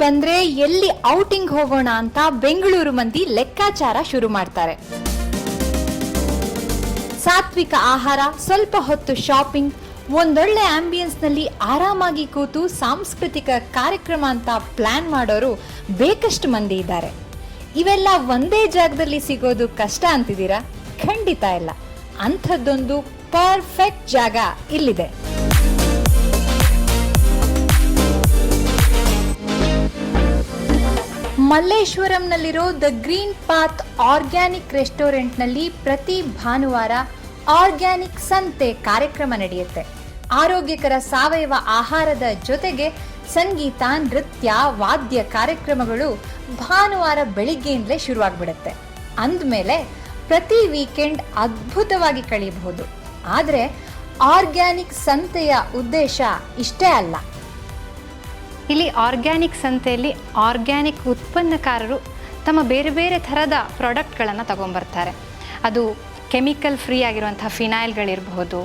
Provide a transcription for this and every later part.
ಬಂದ್ರೆ ಎಲ್ಲಿ ಔಟಿಂಗ್ ಹೋಗೋಣ ಅಂತ ಬೆಂಗಳೂರು ಮಂದಿ ಲೆಕ್ಕಾಚಾರ ಶುರು ಮಾಡ್ತಾರೆ. ಸಾತ್ವಿಕ ಆಹಾರ, ಸ್ವಲ್ಪ ಹೊತ್ತು ಶಾಪಿಂಗ್, ಒಂದೊಳ್ಳೆ ಆಂಬಿಯನ್ಸ್ ನಲ್ಲಿ ಆರಾಮಾಗಿ ಕೂತು ಸಾಂಸ್ಕೃತಿಕ ಕಾರ್ಯಕ್ರಮ ಅಂತ ಪ್ಲಾನ್ ಮಾಡೋರು ಬೇಕಷ್ಟು ಮಂದಿ ಇದ್ದಾರೆ. ಇವೆಲ್ಲ ಒಂದೇ ಜಾಗದಲ್ಲಿ ಸಿಗೋದು ಕಷ್ಟ ಅಂತಿದ್ದೀರಾ? ಖಂಡಿತ ಇಲ್ಲ. ಅಂಥದ್ದೊಂದು ಪರ್ಫೆಕ್ಟ್ ಜಾಗ ಇಲ್ಲಿದೆ. ಮಲ್ಲೇಶ್ವರಂನಲ್ಲಿರೋ ದ ಗ್ರೀನ್ ಪಾತ್ ಆರ್ಗ್ಯಾನಿಕ್ ರೆಸ್ಟೋರೆಂಟ್ನಲ್ಲಿ ಪ್ರತಿ ಭಾನುವಾರ ಆರ್ಗ್ಯಾನಿಕ್ ಸಂತೆ ಕಾರ್ಯಕ್ರಮ ನಡೆಯುತ್ತೆ. ಆರೋಗ್ಯಕರ ಸಾವಯವ ಆಹಾರದ ಜೊತೆಗೆ ಸಂಗೀತ, ನೃತ್ಯ, ವಾದ್ಯ ಕಾರ್ಯಕ್ರಮಗಳು ಭಾನುವಾರ ಬೆಳಿಗ್ಗೆಯಿಂದಲೇ ಶುರುವಾಗ್ಬಿಡುತ್ತೆ. ಅಂದಮೇಲೆ ಪ್ರತಿ ವೀಕೆಂಡ್ ಅದ್ಭುತವಾಗಿ ಕಳೆಯಬಹುದು. ಆದರೆ ಆರ್ಗ್ಯಾನಿಕ್ ಸಂತೆಯ ಉದ್ದೇಶ ಇಷ್ಟೇ ಅಲ್ಲ. ಇಲ್ಲಿ ಆರ್ಗ್ಯಾನಿಕ್ ಸಂತೆಯಲ್ಲಿ ಆರ್ಗ್ಯಾನಿಕ್ ಉತ್ಪನ್ನಕಾರರು ತಮ್ಮ ಬೇರೆ ಬೇರೆ ಥರದ ಪ್ರಾಡಕ್ಟ್ಗಳನ್ನು ತಗೊಂಬರ್ತಾರೆ. ಅದು ಕೆಮಿಕಲ್ ಫ್ರೀ ಆಗಿರುವಂಥ ಫಿನೈಲ್ಗಳಿರಬಹುದು,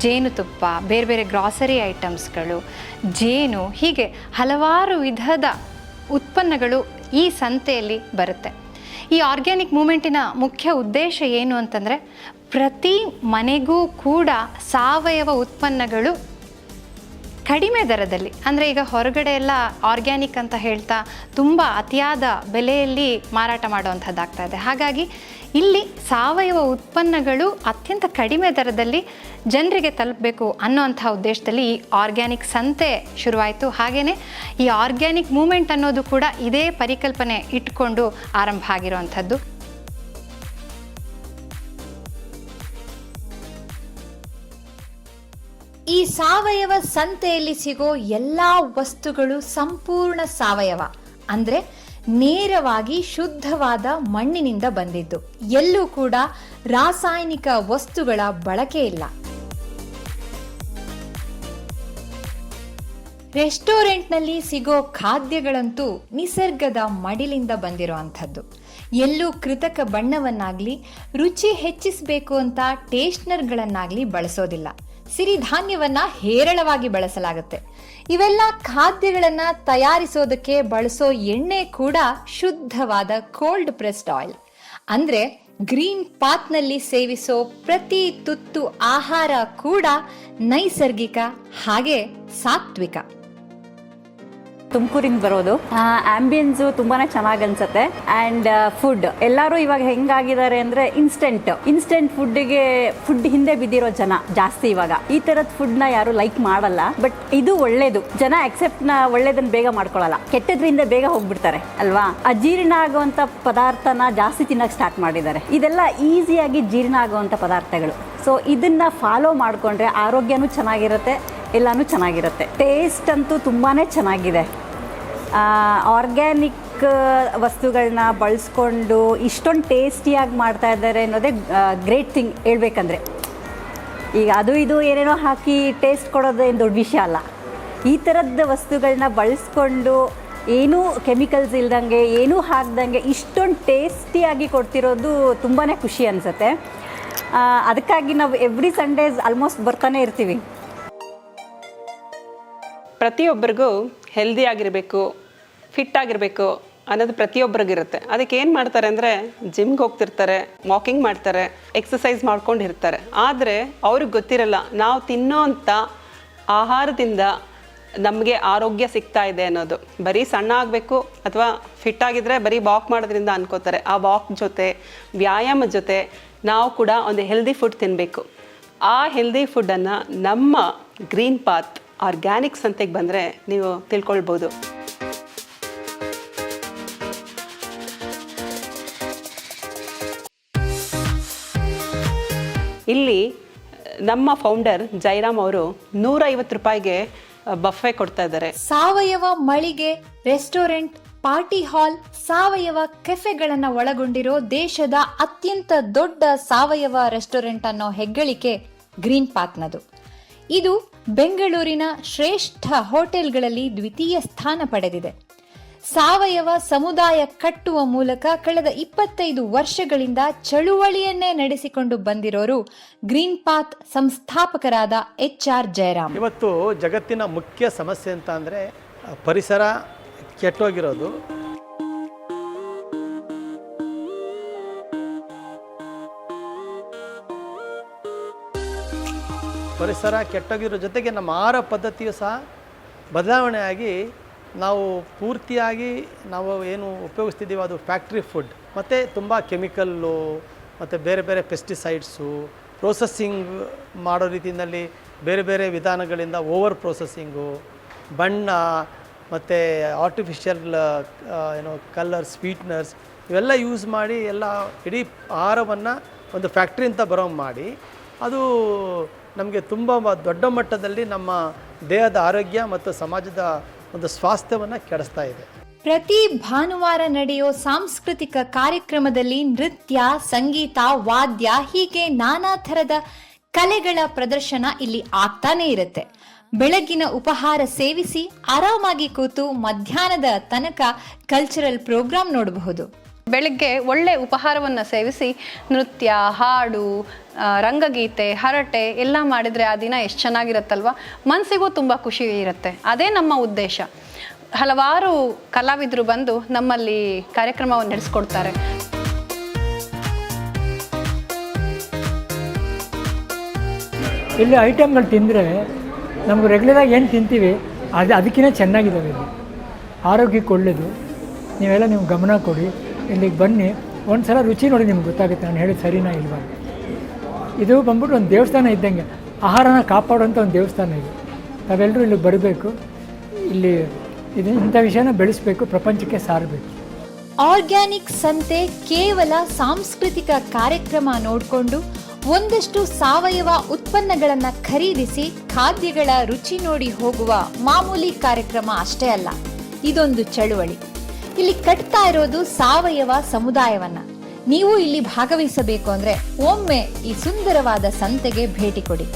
ಜೇನುತುಪ್ಪ, ಬೇರೆ ಬೇರೆ ಗ್ರಾಸರಿ ಐಟಮ್ಸ್ಗಳು, ಜೇನು, ಹೀಗೆ ಹಲವಾರು ವಿಧದ ಉತ್ಪನ್ನಗಳು ಈ ಸಂತೆಯಲ್ಲಿ ಬರುತ್ತೆ. ಈ ಆರ್ಗ್ಯಾನಿಕ್ ಮೂಮೆಂಟಿನ ಮುಖ್ಯ ಉದ್ದೇಶ ಏನು ಅಂತಂದರೆ, ಪ್ರತಿ ಮನೆಗೂ ಕೂಡ ಸಾವಯವ ಉತ್ಪನ್ನಗಳು ಕಡಿಮೆ ದರದಲ್ಲಿ, ಅಂದರೆ ಈಗ ಹೊರಗಡೆ ಎಲ್ಲ ಆರ್ಗ್ಯಾನಿಕ್ ಅಂತ ಹೇಳ್ತಾ ತುಂಬ ಅತಿಯಾದ ಬೆಲೆಯಲ್ಲಿ ಮಾರಾಟ ಮಾಡುವಂಥದ್ದಾಗ್ತಾ ಇದೆ. ಹಾಗಾಗಿ ಇಲ್ಲಿ ಸಾವಯವ ಉತ್ಪನ್ನಗಳು ಅತ್ಯಂತ ಕಡಿಮೆ ದರದಲ್ಲಿ ಜನರಿಗೆ ತಲುಪಬೇಕು ಅನ್ನೋಂಥ ಉದ್ದೇಶದಲ್ಲಿ ಈ ಆರ್ಗ್ಯಾನಿಕ್ ಸಂತೆ ಶುರುವಾಯಿತು. ಹಾಗೆಯೇ ಈ ಆರ್ಗ್ಯಾನಿಕ್ ಮೂಮೆಂಟ್ ಅನ್ನೋದು ಕೂಡ ಇದೇ ಪರಿಕಲ್ಪನೆ ಇಟ್ಕೊಂಡು ಆರಂಭ ಆಗಿರುವಂಥದ್ದು. ಈ ಸಾವಯವ ಸಂತೆಯಲ್ಲಿ ಸಿಗೋ ಎಲ್ಲಾ ವಸ್ತುಗಳು ಸಂಪೂರ್ಣ ಸಾವಯವ, ಅಂದ್ರೆ ನೇರವಾಗಿ ಶುದ್ಧವಾದ ಮಣ್ಣಿನಿಂದ ಬಂದಿದ್ದು. ಎಲ್ಲೂ ಕೂಡ ರಾಸಾಯನಿಕ ವಸ್ತುಗಳ ಬಳಕೆ ಇಲ್ಲ. ರೆಸ್ಟೋರೆಂಟ್ನಲ್ಲಿ ಸಿಗೋ ಖಾದ್ಯಗಳಂತೂ ನಿಸರ್ಗದ ಮಡಿಲಿಂದ ಬಂದಿರುವಂಥದ್ದು. ಎಲ್ಲೂ ಕೃತಕ ಬಣ್ಣವನ್ನಾಗ್ಲಿ, ರುಚಿ ಹೆಚ್ಚಿಸಬೇಕು ಅಂತ ಟೇಸ್ಟ್ನರ್ಗಳನ್ನಾಗ್ಲಿ ಬಳಸೋದಿಲ್ಲ. ಸಿರಿಧಾನ್ಯವನ್ನ ಹೇರಳವಾಗಿ ಬಳಸಲಾಗುತ್ತೆ. ಇವೆಲ್ಲ ಖಾದ್ಯಗಳನ್ನ ತಯಾರಿಸೋದಕ್ಕೆ ಬಳಸೋ ಎಣ್ಣೆ ಕೂಡ ಶುದ್ಧವಾದ ಕೋಲ್ಡ್ ಪ್ರೆಸ್ಡ್ ಆಯಿಲ್. ಅಂದ್ರೆ ಗ್ರೀನ್ ಪಾತ್ನಲ್ಲಿ ಸೇವಿಸೋ ಪ್ರತಿ ತುತ್ತು ಆಹಾರ ಕೂಡ ನೈಸರ್ಗಿಕ, ಹಾಗೆ ಸಾತ್ವಿಕ. ತುಮಕೂರಿಂದ ಬರೋದು. ಆಂಬಿಯನ್ಸು ತುಂಬಾನೇ ಚೆನ್ನಾಗಿ ಅನ್ಸುತ್ತೆ. ಆ್ಯಂಡ್ ಫುಡ್ ಎಲ್ಲರೂ ಇವಾಗ ಹೆಂಗಾಗಿದ್ದಾರೆ ಅಂದರೆ ಇನ್ಸ್ಟೆಂಟ್ ಫುಡ್ ಹಿಂದೆ ಬಿದ್ದಿರೋ ಜನ ಜಾಸ್ತಿ. ಇವಾಗ ಈ ಥರದ ಫುಡ್ನ ಯಾರು ಲೈಕ್ ಮಾಡಲ್ಲ. ಬಟ್ ಇದು ಒಳ್ಳೇದು. ಜನ ಒಳ್ಳೇದನ್ನ ಬೇಗ ಮಾಡ್ಕೊಳ್ಳಲ್ಲ, ಕೆಟ್ಟದ್ರಿಂದ ಬೇಗ ಹೋಗ್ಬಿಡ್ತಾರೆ ಅಲ್ವಾ. ಅಜೀರ್ಣ ಆಗುವಂಥ ಪದಾರ್ಥನ ಜಾಸ್ತಿ ತಿನ್ನಕ್ಕೆ ಸ್ಟಾರ್ಟ್ ಮಾಡಿದ್ದಾರೆ. ಇದೆಲ್ಲ ಈಸಿಯಾಗಿ ಜೀರ್ಣ ಆಗುವಂಥ ಪದಾರ್ಥಗಳು. ಸೊ ಇದನ್ನ ಫಾಲೋ ಮಾಡಿಕೊಂಡ್ರೆ ಆರೋಗ್ಯನೂ ಚೆನ್ನಾಗಿರುತ್ತೆ, ಎಲ್ಲನೂ ಚೆನ್ನಾಗಿರುತ್ತೆ. ಟೇಸ್ಟ್ ಅಂತೂ ತುಂಬಾ ಚೆನ್ನಾಗಿದೆ. ಆರ್ಗ್ಯಾನಿಕ್ ವಸ್ತುಗಳನ್ನ ಬಳಸ್ಕೊಂಡು ಇಷ್ಟೊಂದು ಟೇಸ್ಟಿಯಾಗಿ ಮಾಡ್ತಾ ಇದ್ದಾರೆ ಅನ್ನೋದೇ ಗ್ರೇಟ್ ಥಿಂಗ್ ಹೇಳ್ಬೇಕಂದ್ರೆ. ಈಗ ಅದು ಇದು ಏನೇನೋ ಹಾಕಿ ಟೇಸ್ಟ್ ಕೊಡೋದು ಏನು ದೊಡ್ಡ ವಿಷಯ ಅಲ್ಲ. ಈ ಥರದ ವಸ್ತುಗಳನ್ನ ಬಳಸ್ಕೊಂಡು ಏನೂ ಕೆಮಿಕಲ್ಸ್ ಇಲ್ದಂಗೆ, ಏನೂ ಹಾಕ್ದಂಗೆ ಇಷ್ಟೊಂದು ಟೇಸ್ಟಿಯಾಗಿ ಕೊಡ್ತಿರೋದು ತುಂಬಾ ಖುಷಿ ಅನಿಸುತ್ತೆ. ಅದಕ್ಕಾಗಿ ನಾವು ಎವ್ರಿ ಸಂಡೇಸ್ ಆಲ್ಮೋಸ್ಟ್ ಬರ್ತಾನೆ ಇರ್ತೀವಿ. ಪ್ರತಿಯೊಬ್ಬರಿಗೂ ಹೆಲ್ದಿ ಆಗಿರಬೇಕು, ಫಿಟ್ ಆಗಿರಬೇಕು ಅನ್ನೋದು ಪ್ರತಿಯೊಬ್ಬರಿಗಿರುತ್ತೆ. ಅದಕ್ಕೆ ಏನು ಮಾಡ್ತಾರೆ ಅಂದರೆ, ಜಿಮ್ಗೆ ಹೋಗ್ತಿರ್ತಾರೆ, ವಾಕಿಂಗ್ ಮಾಡ್ತಾರೆ, ಎಕ್ಸಸೈಸ್ ಮಾಡ್ಕೊಂಡಿರ್ತಾರೆ. ಆದರೆ ಅವ್ರಿಗೆ ಗೊತ್ತಿರಲ್ಲ ನಾವು ತಿನ್ನೋಂಥ ಆಹಾರದಿಂದ ನಮಗೆ ಆರೋಗ್ಯ ಸಿಗ್ತಾ ಇದೆ ಅನ್ನೋದು. ಬರೀ ಸಣ್ಣ ಆಗಬೇಕು ಅಥವಾ ಫಿಟ್ ಆಗಿದ್ರೆ ಬರೀ ವಾಕ್ ಮಾಡೋದ್ರಿಂದ ಅನ್ಕೋತಾರೆ. ಆ ವಾಕ್ ಜೊತೆ, ವ್ಯಾಯಾಮ ಜೊತೆ ನಾವು ಕೂಡ ಒಂದು ಹೆಲ್ದಿ ಫುಡ್ ತಿನ್ನಬೇಕು. ಆ ಹೆಲ್ದಿ ಫುಡ್ಡನ್ನು ನಮ್ಮ ಗ್ರೀನ್ ಪಾತ್ ಆರ್ಗ್ಯಾನಿಕ್ ಸಂತೆಗೆ ಬಂದರೆ ನೀವು ತಿಳ್ಕೊಳ್ಬೋದು. ಇಲ್ಲಿ ನಮ್ಮ ಫೌಂಡರ್ ಜೈರಾಮ್ ಅವರು 150 ರೂಪಾಯಿಗೆ ಬಫೆ ಕೊಡ್ತಾ ಇದ್ದಾರೆ. ಸಾವಯವ ಮಳಿಗೆ, ರೆಸ್ಟೋರೆಂಟ್, ಪಾರ್ಟಿ ಹಾಲ್, ಸಾವಯವ ಕೆಫೆಗಳನ್ನ ಒಳಗೊಂಡಿರೋ ದೇಶದ ಅತ್ಯಂತ ದೊಡ್ಡ ಸಾವಯವ ರೆಸ್ಟೋರೆಂಟ್ ಅನ್ನೋ ಹೆಗ್ಗಳಿಕೆ ಗ್ರೀನ್ ಪಾತ್ನದು. ಇದು ಬೆಂಗಳೂರಿನ ಶ್ರೇಷ್ಠ ಹೋಟೆಲ್ಗಳಲ್ಲಿ ದ್ವಿತೀಯ ಸ್ಥಾನ ಪಡೆದಿದೆ. ಸಾವಯವ ಸಮುದಾಯ ಕಟ್ಟುವ ಮೂಲಕ ಕಳೆದ 25 ವರ್ಷಗಳಿಂದ ಚಳುವಳಿಯನ್ನೇ ನಡೆಸಿಕೊಂಡು ಬಂದಿರೋರು ಗ್ರೀನ್ ಪಾತ್ ಸಂಸ್ಥಾಪಕರಾದ HR ಜಯರಾಮ್. ಇವತ್ತು ಜಗತ್ತಿನ ಮುಖ್ಯ ಸಮಸ್ಯೆ ಅಂತ ಅಂದರೆ ಪರಿಸರ ಕೆಟ್ಟೋಗಿರೋದು. ಪರಿಸರ ಕೆಟ್ಟೋಗಿರೋ ಜೊತೆಗೆ ನಮ್ಮ ಆಹಾರ ಪದ್ಧತಿಯು ಸಹ ಬದಲಾವಣೆ ಆಗಿ ನಾವು ಪೂರ್ತಿಯಾಗಿ ನಾವು ಏನು ಉಪಯೋಗಿಸ್ತಿದ್ದೀವೋ ಅದು ಫ್ಯಾಕ್ಟ್ರಿ ಫುಡ್ ಮತ್ತು ತುಂಬ ಕೆಮಿಕಲ್ಲು ಮತ್ತು ಬೇರೆ ಬೇರೆ ಪೆಸ್ಟಿಸೈಡ್ಸು, ಪ್ರೋಸೆಸ್ಸಿಂಗ್ ಮಾಡೋ ರೀತಿಯಲ್ಲಿ ಬೇರೆ ಬೇರೆ ವಿಧಾನಗಳಿಂದ ಓವರ್ ಪ್ರೋಸೆಸ್ಸಿಂಗು, ಬಣ್ಣ ಮತ್ತು ಆರ್ಟಿಫಿಷಿಯಲ್ ಕಲರ್, ಸ್ವೀಟ್ನರ್ಸ್ ಇವೆಲ್ಲ ಯೂಸ್ ಮಾಡಿ ಎಲ್ಲ ಇಡೀ ಆಹಾರವನ್ನು ಒಂದು ಫ್ಯಾಕ್ಟ್ರಿಯಿಂದ ಬರೋ ಮಾಡಿ ಅದು ನಮಗೆ ತುಂಬ ದೊಡ್ಡ ಮಟ್ಟದಲ್ಲಿ ನಮ್ಮ ದೇಹದ ಆರೋಗ್ಯ ಮತ್ತು ಸಮಾಜದ ಒಂದು ಸ್ವಾಸ್ಥ್ಯವನ್ನು ಕೆಡಿಸ್ತಾ ಇದೆ. ಪ್ರತಿ ಭಾನುವಾರ ನಡೆಯೋ ಸಾಂಸ್ಕೃತಿಕ ಕಾರ್ಯಕ್ರಮದಲ್ಲಿ ನೃತ್ಯ, ಸಂಗೀತ, ವಾದ್ಯ ಹೀಗೆ ನಾನಾ ಥರದ ಕಲೆಗಳ ಪ್ರದರ್ಶನ ಇಲ್ಲಿ ಆಗ್ತಾನೆ ಇರುತ್ತೆ. ಬೆಳಗಿನ ಉಪಹಾರ ಸೇವಿಸಿ ಆರಾಮಾಗಿ ಕೂತು ಮಧ್ಯಾಹ್ನದ ತನಕ ಕಲ್ಚರಲ್ ಪ್ರೋಗ್ರಾಮ್ ನೋಡಬಹುದು. ಬೆಳಗ್ಗೆ ಒಳ್ಳೆ ಉಪಹಾರವನ್ನು ಸೇವಿಸಿ ನೃತ್ಯ, ಹಾಡು, ರಂಗಗೀತೆ, ಹರಟೆ ಎಲ್ಲ ಮಾಡಿದರೆ ಆ ದಿನ ಎಷ್ಟು ಚೆನ್ನಾಗಿರುತ್ತಲ್ವ, ಮನಸ್ಸಿಗೂ ತುಂಬ ಖುಷಿ ಇರುತ್ತೆ. ಅದೇ ನಮ್ಮ ಉದ್ದೇಶ. ಹಲವಾರು ಕಲಾವಿದರು ಬಂದು ನಮ್ಮಲ್ಲಿ ಕಾರ್ಯಕ್ರಮವನ್ನು ನಡೆಸ್ಕೊಡ್ತಾರೆ. ಇಲ್ಲಿ ಐಟಮ್ಗಳು ತಿಂದರೆ ನಮ್ಗೆ ರೆಗ್ಯುಲರಾಗಿ ಏನು ತಿಂತೀವಿ ಅದಕ್ಕಿಂತ ಚೆನ್ನಾಗಿದ್ದಾವೆ. ಇಲ್ಲಿ ಆರೋಗ್ಯಕ್ಕೆ ಒಳ್ಳೆಯದು. ನೀವೆಲ್ಲ ನೀವು ಗಮನ ಕೊಡಿ, ಇಲ್ಲಿಗೆ ಬನ್ನಿ, ಒಂದು ಸಲ ರುಚಿ ನೋಡಿ ನಿಮ್ಗೆ ಗೊತ್ತಾಗುತ್ತೆ ನಾನು ಹೇಳಿದ ಸರಿನಾ ಇಲ್ವಾ. ಇದು ಬಂದ್ಬಿಟ್ಟು ಒಂದು ದೇವಸ್ಥಾನ ಇದ್ದಂಗೆ, ಆಹಾರನ ಕಾಪಾಡುವಂಥ ಒಂದು ದೇವಸ್ಥಾನ ಇದು. ತಾವೆಲ್ಲರೂ ಇಲ್ಲಿಗೆ ಬರಬೇಕು, ಇಲ್ಲಿ ಇಂಥ ವಿಷಯನ ಬೆಳೆಸಬೇಕು, ಪ್ರಪಂಚಕ್ಕೆ ಸಾರಬೇಕು. ಆರ್ಗ್ಯಾನಿಕ್ ಸಂತೆ ಕೇವಲ ಸಾಂಸ್ಕೃತಿಕ ಕಾರ್ಯಕ್ರಮ ನೋಡಿಕೊಂಡು ಒಂದಷ್ಟು ಸಾವಯವ ಉತ್ಪನ್ನಗಳನ್ನು ಖರೀದಿಸಿ ಖಾದ್ಯಗಳ ರುಚಿ ನೋಡಿ ಹೋಗುವ ಮಾಮೂಲಿ ಕಾರ್ಯಕ್ರಮ ಅಷ್ಟೇ ಅಲ್ಲ, ಇದೊಂದು ಚಳುವಳಿ. ಇಲ್ಲಿ ಕಟ್ತಾ ಇರೋದು ಸಾವಯವ ಸಮುದಾಯವನ್ನ. ನೀವು ಇಲ್ಲಿ ಭಾಗವಹಿಸಬೇಕು ಅಂದ್ರೆ ಒಮ್ಮೆ ಈ ಸುಂದರವಾದ ಸಂತೆಗೆ ಭೇಟಿ ಕೊಡಿ.